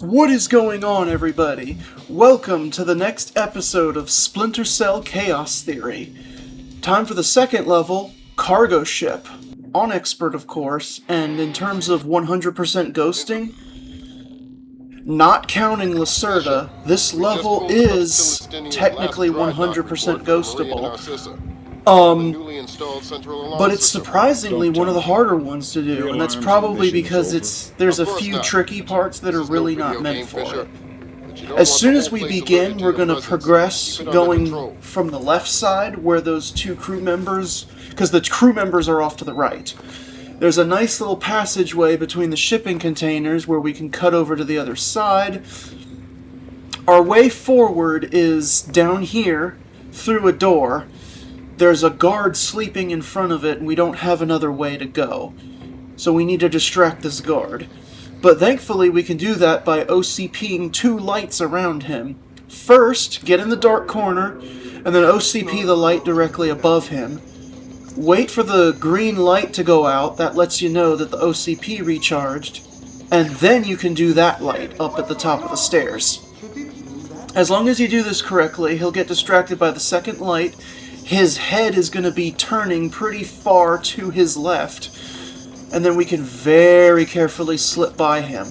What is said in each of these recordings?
What is going on, everybody? Welcome to the next episode of Splinter Cell Chaos Theory. Time for the second level, Cargo Ship. On Expert, of course, and in terms of 100% ghosting, not counting Lacerda, this level is technically 100% ghostable. But it's surprisingly one of the harder ones to do, and that's probably because there's a few tricky parts that are really not meant for it. As soon as we begin, we're going to progress going from the left side, where those two crew members, because the crew members are off to the right. There's a nice little passageway between the shipping containers where we can cut over to the other side. Our way forward is down here, through a door. There's a guard sleeping in front of it, and we don't have another way to go. So we need to distract this guard. But thankfully we can do that by OCPing two lights around him. First, get in the dark corner, and then OCP the light directly above him. Wait for the green light to go out, that lets you know that the OCP recharged, and then you can do that light up at the top of the stairs. As long as you do this correctly, he'll get distracted by the second light. His head is going to be turning pretty far to his left, and then we can very carefully slip by him.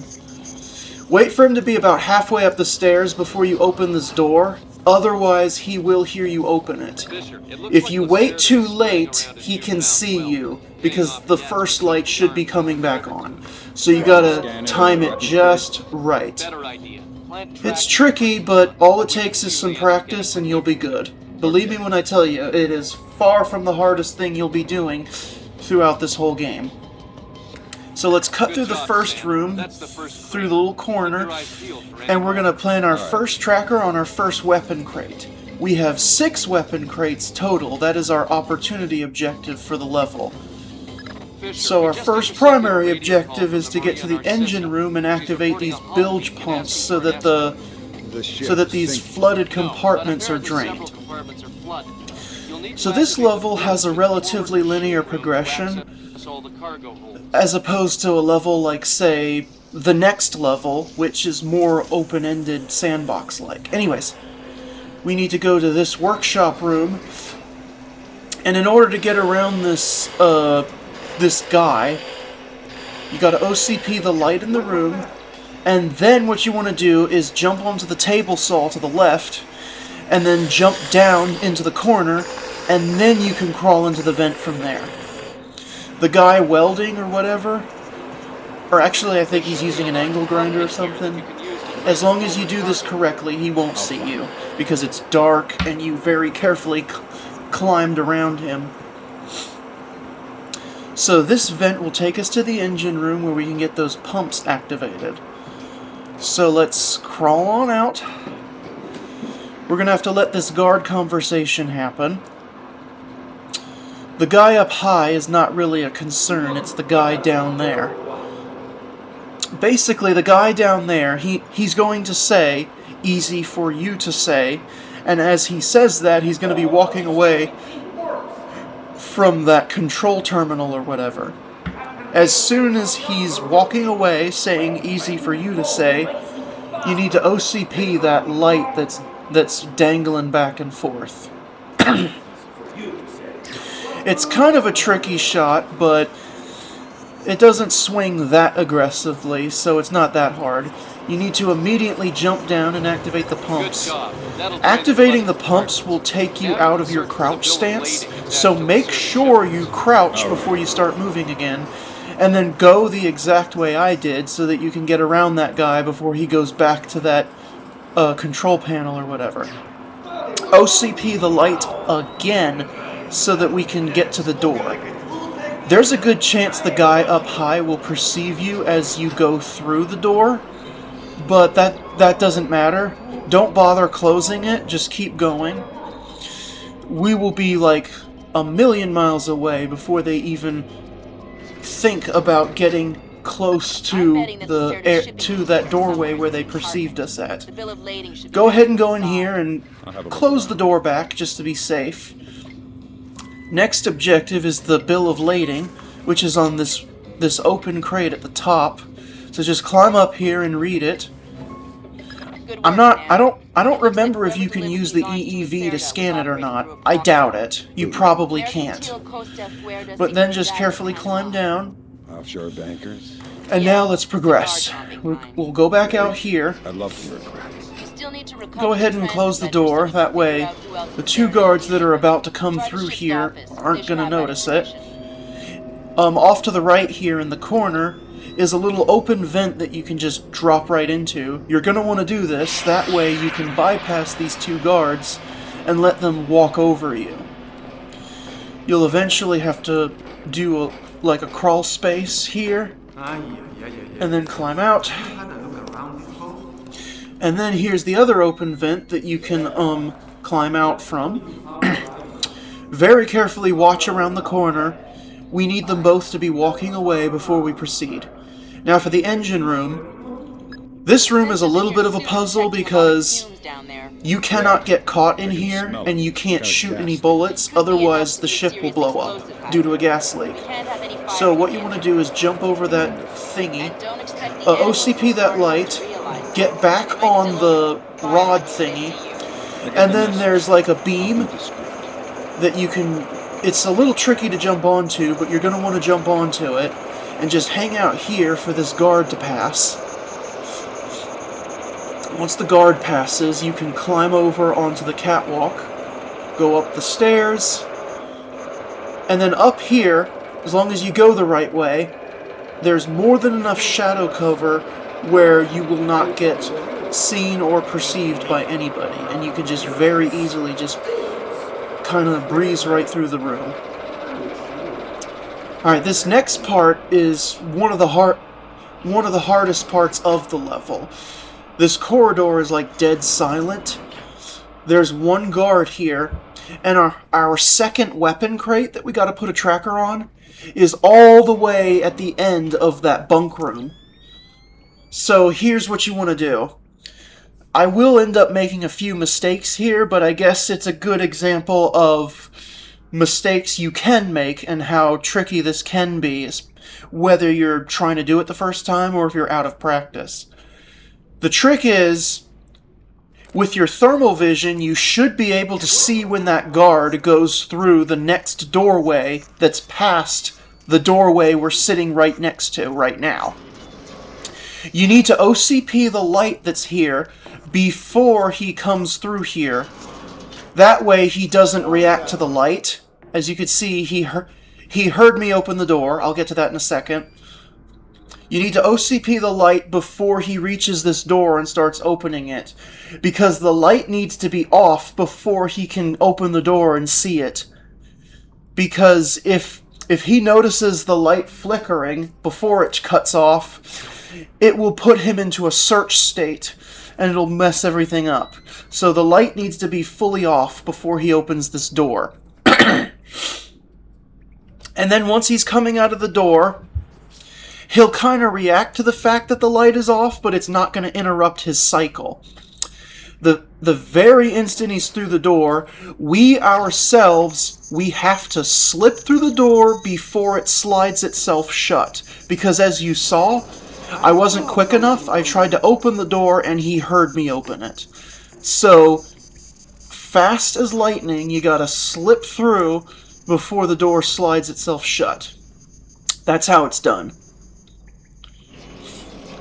Wait for him to be about halfway up the stairs before you open this door, otherwise he will hear you open it. If you wait too late, he can see you, because the first light should be coming back on. So you gotta time it just right. It's tricky, but all it takes is some practice and you'll be good. Believe me when I tell you, it is far from the hardest thing you'll be doing throughout this whole game. So let's cut through the first room, through the little corner, and we're going to plan our first tracker on our first weapon crate. We have 6 weapon crates total. That is our opportunity objective for the level. So our first primary objective is to get to the engine room and activate these bilge pumps so that these flooded compartments are drained. So this level has a relatively linear progression, as opposed to a level like, say, the next level, which is more open-ended sandbox-like. Anyways, we need to go to this workshop room, and in order to get around this guy, you gotta OCP the light in the room, and then what you want to do is jump onto the table saw to the left, and then jump down into the corner, and then you can crawl into the vent from there. The guy welding or whatever, or actually I think he's using an angle grinder or something, as long as you do this correctly, he won't see you, because it's dark and you very carefully climbed around him. So this vent will take us to the engine room where we can get those pumps activated. So let's crawl on out. We're going to have to let this guard conversation happen. The guy up high is not really a concern, it's the guy down there. Basically, the guy down there, he's going to say, easy for you to say, and as he says that, he's going to be walking away from that control terminal or whatever. As soon as he's walking away, saying easy for you to say, you need to OCP that light that's dangling back and forth. It's kind of a tricky shot, but it doesn't swing that aggressively, so it's not that hard. You need to immediately jump down and activate the pumps. Activating the pumps will take you out of your crouch stance, so make sure you crouch before you start moving again, and then go the exact way I did so that you can get around that guy before he goes back to that control panel or whatever. OCP the light again so that we can get to the door. There's a good chance the guy up high will perceive you as you go through the door, but that doesn't matter. Don't bother closing it, just keep going. We will be like a million miles away before they even think about getting close to that doorway where they perceived us at. Go ahead and go in here and close the door back just to be safe. Next objective is the bill of lading, which is on this open crate at the top. So just climb up here and read it. I'm not, I don't remember if you can use the EEV to scan it or not. I doubt it. You probably can't. But then just carefully climb down. Offshore bankers. And now let's progress. We'll go back out here. I'd love to regret. Go ahead and close the door. That way, the two guards that are about to come through here aren't going to notice it. Off to the right here in the corner is a little open vent that you can just drop right into. You're going to want to do this. That way you can bypass these two guards and let them walk over you. You'll eventually have to do like a crawl space here. And then climb out. And then here's the other open vent that you can climb out from. Very carefully watch around the corner. We need them both to be walking away before we proceed. Now for the engine room. This room is a little bit of a puzzle because you cannot get caught in here and you can't shoot any bullets, otherwise the ship will blow up due to a gas leak. So what you want to do is jump over that thingy, OCP that light, get back on the rod thingy, and then there's like a beam that you can... It's a little tricky to jump onto, but you're going to want to jump onto it and just hang out here for this guard to pass. Once the guard passes, you can climb over onto the catwalk, go up the stairs, and then up here, as long as you go the right way, there's more than enough shadow cover where you will not get seen or perceived by anybody, and you can just very easily just kind of breeze right through the room. Alright, this next part is one of the hardest parts of the level. This corridor is like dead silent. There's one guard here, and our second weapon crate that we gotta put a tracker on is all the way at the end of that bunk room. So here's what you want to do. I will end up making a few mistakes here, but I guess it's a good example of mistakes you can make and how tricky this can be, whether you're trying to do it the first time or if you're out of practice. The trick is, with your thermal vision, you should be able to see when that guard goes through the next doorway that's past the doorway we're sitting right next to right now. You need to OCP the light that's here before he comes through here. That way he doesn't react to the light. As you can see, he heard me open the door. I'll get to that in a second. You need to OCP the light before he reaches this door and starts opening it, because the light needs to be off before he can open the door and see it. Because if he notices the light flickering before it cuts off, it will put him into a search state, and it'll mess everything up. So the light needs to be fully off before he opens this door. And then once he's coming out of the door, he'll kind of react to the fact that the light is off, but it's not going to interrupt his cycle. The very instant he's through the door, we ourselves have to slip through the door before it slides itself shut. Because as you saw, I wasn't quick enough. I tried to open the door and he heard me open it. So, fast as lightning, you gotta slip through before the door slides itself shut. That's how it's done.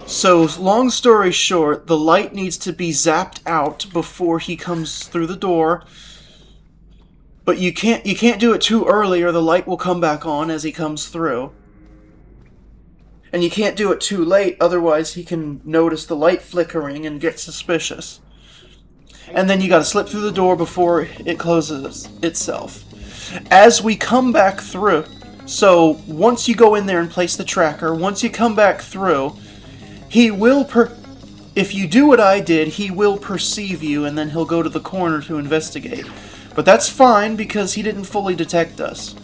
So, long story short, the light needs to be zapped out before he comes through the door. But you can't do it too early or the light will come back on as he comes through. And you can't do it too late, otherwise he can notice the light flickering and get suspicious. And then you gotta slip through the door before it closes itself. As we come back through, so once you go in there and place the tracker, once you come back through, he will if you do what I did, he will perceive you and then he'll go to the corner to investigate. But that's fine because he didn't fully detect us.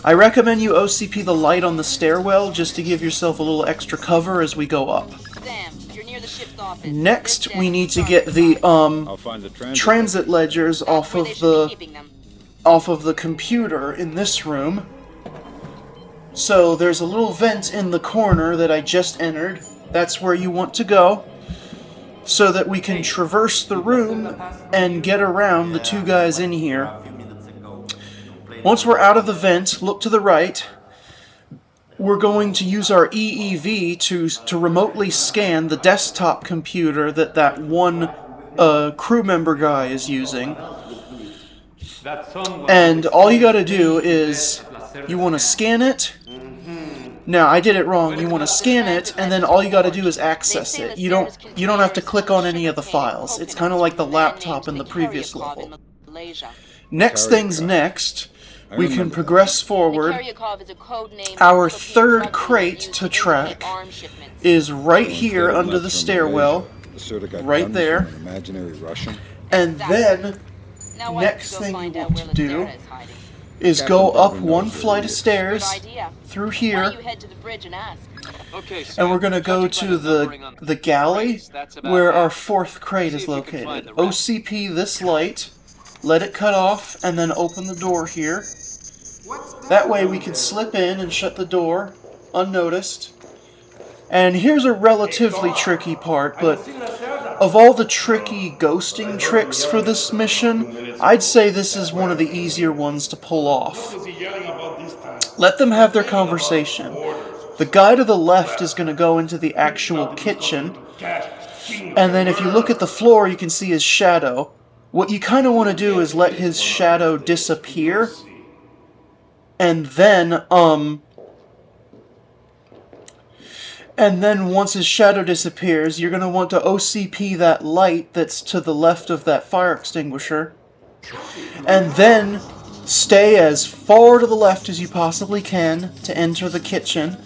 I recommend you OCP the light on the stairwell just to give yourself a little extra cover as we go up. Sam, you're near the ship's office. Next, we need to get the transit ledgers off of the computer in this room. So there's a little vent in the corner that I just entered. That's where you want to go. so that we can traverse the room and get around the two guys in here. Once we're out of the vent, look to the right. We're going to use our EEV to remotely scan the desktop computer that one crew member guy is using. And all you gotta do is, you want to scan it. No, I did it wrong. You want to scan it, and then all you got to do is access it. You don't have to click on any of the files. It's kind of like the laptop in the previous level. Next thing's next. We can progress forward. Our third crate to track is right here under the stairwell. Right there. And then, next thing you want to do is go up one flight of stairs through here, and we're going to go to the galley where our fourth crate is located. OCP this light, let it cut off, and then open the door here. That way we can slip in and shut the door unnoticed. And here's a relatively tricky part, but of all the tricky ghosting tricks for this mission, I'd say this is one of the easier ones to pull off. Let them have their conversation. The guy to the left is going to go into the actual kitchen, and then if you look at the floor, you can see his shadow. What you kind of want to do is let his shadow disappear, and then once his shadow disappears, you're going to want to OCP that light that's to the left of that fire extinguisher. And then stay as far to the left as you possibly can to enter the kitchen.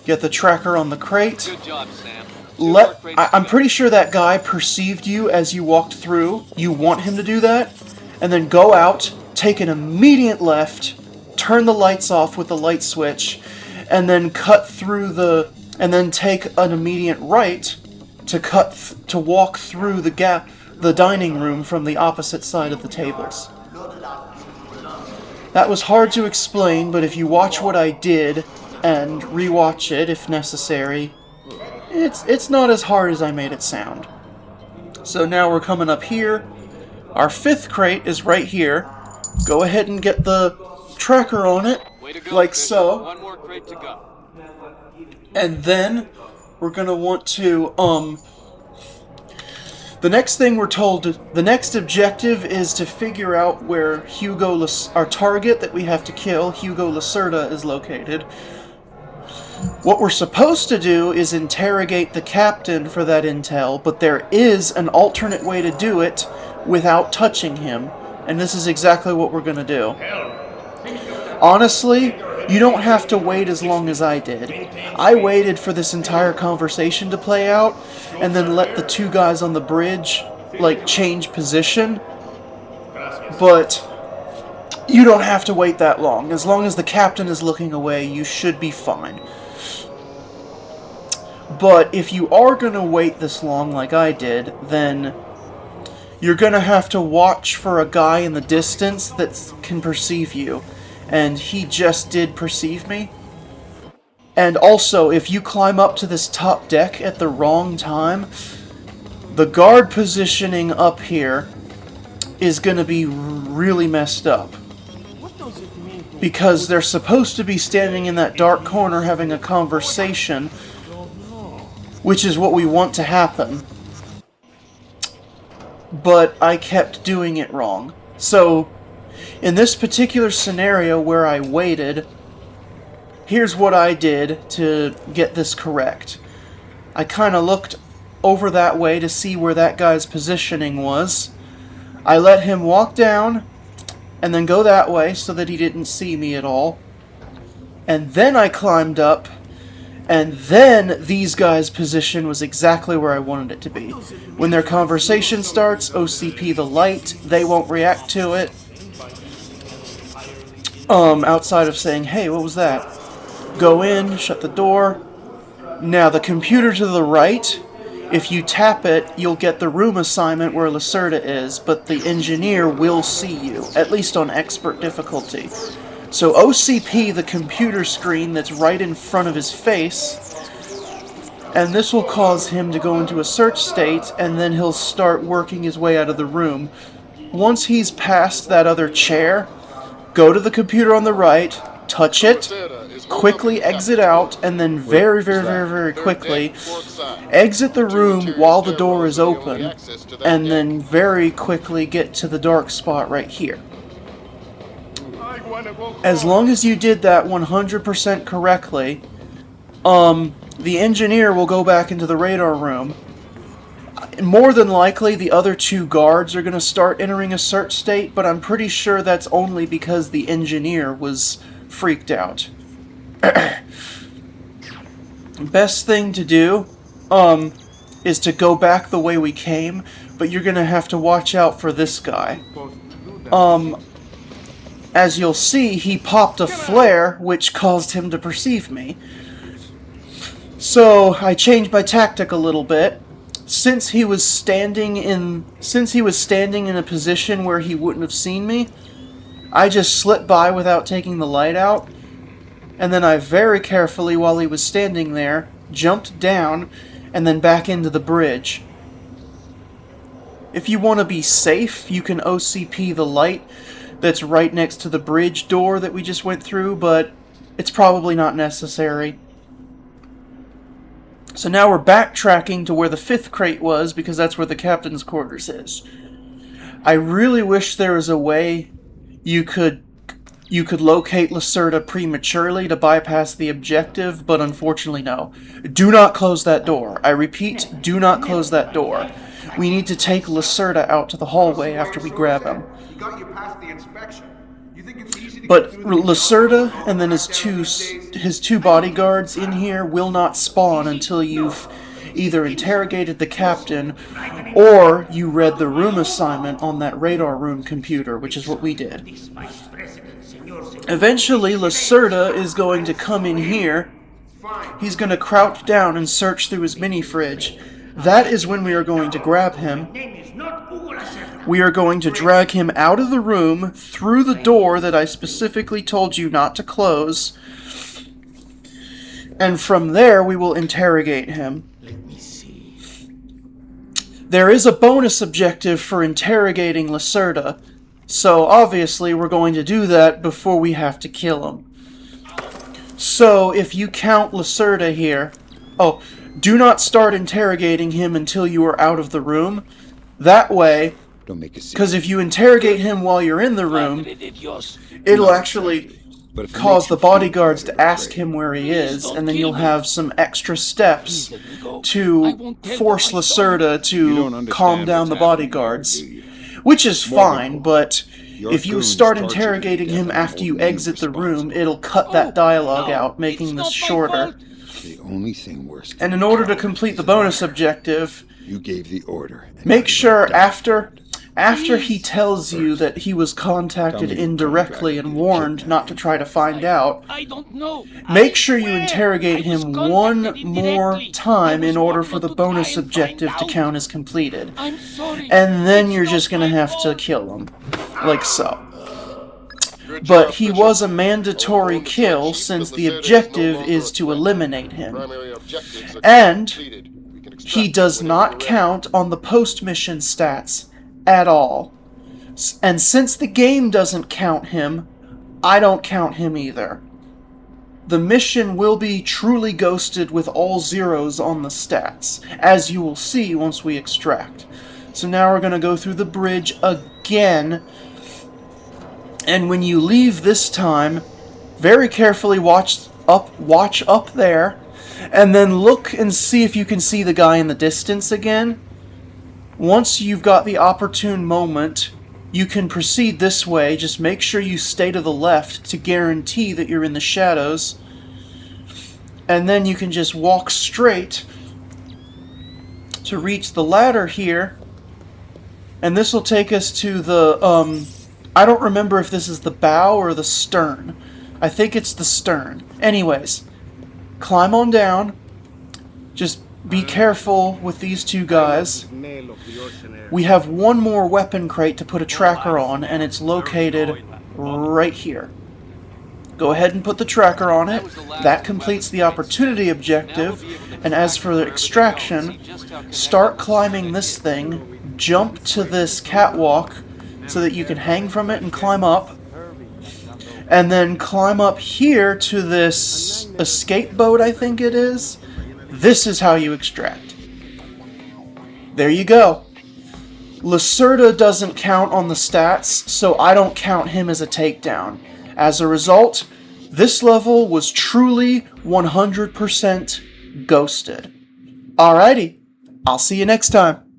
Get the tracker on the crate. Good job, Sam. I'm pretty sure that guy perceived you as you walked through. You want him to do that. And then go out, take an immediate left, turn the lights off with the light switch, and then cut through and then take an immediate right to walk through the dining room from the opposite side of the tables. That was hard to explain, but if you watch what I did and rewatch it if necessary, it's not as hard as I made it sound. So now we're coming up here. Our fifth crate is right here. Go ahead and get the tracker on it, like so. One more crate to go. And then we're going to want to, the next thing we're told, the next objective is to figure out where our target that we have to kill, Hugo Lacerda, is located. What we're supposed to do is interrogate the captain for that intel, but there is an alternate way to do it without touching him, and this is exactly what we're going to do. Honestly, you don't have to wait as long as I did. I waited for this entire conversation to play out, and then let the two guys on the bridge, change position. But you don't have to wait that long. As long as the captain is looking away, you should be fine. But if you are going to wait this long like I did, then you're going to have to watch for a guy in the distance that can perceive you. And he just did perceive me. And also, if you climb up to this top deck at the wrong time, the guard positioning up here is going to be really messed up. Because they're supposed to be standing in that dark corner having a conversation, which is what we want to happen. But I kept doing it wrong. So, in this particular scenario where I waited, here's what I did to get this correct. I kind of looked over that way to see where that guy's positioning was. I let him walk down, and then go that way so that he didn't see me at all. And then I climbed up, and then these guys' position was exactly where I wanted it to be. When their conversation starts, OCP the light, they won't react to it. Outside of saying, hey, what was that? Go in, shut the door. Now, the computer to the right, if you tap it, you'll get the room assignment where Lacerda is, but the engineer will see you, at least on expert difficulty. So OCP the computer screen that's right in front of his face, And this will cause him to go into a search state, and then he'll start working his way out of the room. Once he's past that other chair, go to the computer on the right, touch it, quickly exit out, and then very quickly exit the room while the door is open, and then very quickly get to the dark spot right here. As long as you did that 100% correctly, the engineer will go back into the radar room. More than likely, the other two guards are going to start entering a search state, but I'm pretty sure that's only because the engineer was freaked out. Best thing to do, is to go back the way we came, but you're going to have to watch out for this guy. As you'll see, he popped a flare, which caused him to perceive me. So, I changed my tactic a little bit. Since he was standing in a position where he wouldn't have seen me, I just slipped by without taking the light out, and then I very carefully, while he was standing there, jumped down, and then back into the bridge. If you want to be safe, you can OCP the light that's right next to the bridge door that we just went through, but it's probably not necessary. So now we're backtracking to where the 5th crate was, because that's where the captain's quarters is. I really wish there was a way you could locate Lacerda prematurely to bypass the objective, but unfortunately no. Do not close that door. I repeat, do not close that door. We need to take Lacerda out to the hallway after we grab him. But Lacerda and then his two bodyguards in here will not spawn until you've either interrogated the captain or you read the room assignment on that radar room computer, which is what we did. Eventually, Lacerda is going to come in here. He's going to crouch down and search through his mini-fridge. That is when we are going to grab him. We are going to drag him out of the room, through the door that I specifically told you not to close, and from there we will interrogate him. There is a bonus objective for interrogating Lacerda, so obviously we're going to do that before we have to kill him. So if you count Lacerda here... Oh, do not start interrogating him until you are out of the room. That way, because if you interrogate him while you're in the room, it'll actually cause the bodyguards to ask him where he is, and then you'll have some extra steps to force Lacerda to calm down the bodyguards. Which is fine, but if you start interrogating him after you exit the room, it'll cut that dialogue out, making this shorter. The only thing worse. And in order to complete the bonus objective, you gave the order. Make sure after he tells you that he was contacted indirectly and warned not to try to find out, make sure you interrogate him one more time in order for the bonus objective to count as completed. And then you're just going to have to kill him. Like so. But he was a mandatory kill since the objective is to eliminate him. And he does not count on the post-mission stats at all. And since the game doesn't count him, I don't count him either. The mission will be truly ghosted with all zeros on the stats, as you will see once we extract. So now we're going to go through the bridge again. And when you leave this time, very carefully watch up there, and then look and see if you can see the guy in the distance again. Once you've got the opportune moment, you can proceed this way. Just make sure you stay to the left to guarantee that you're in the shadows. And then you can just walk straight to reach the ladder here. And this will take us to the, I don't remember if this is the bow or the stern. I think it's the stern. Anyways, climb on down. Just be careful with these two guys. We have one more weapon crate to put a tracker on, and it's located right here. Go ahead and put the tracker on it. That completes the opportunity objective. And as for the extraction, start climbing this thing, jump to this catwalk so that you can hang from it and climb up. And then climb up here to this escape boat, I think it is. This is how you extract. There you go. Lacerda doesn't count on the stats, so I don't count him as a takedown. As a result, this level was truly 100% ghosted. Alrighty, I'll see you next time.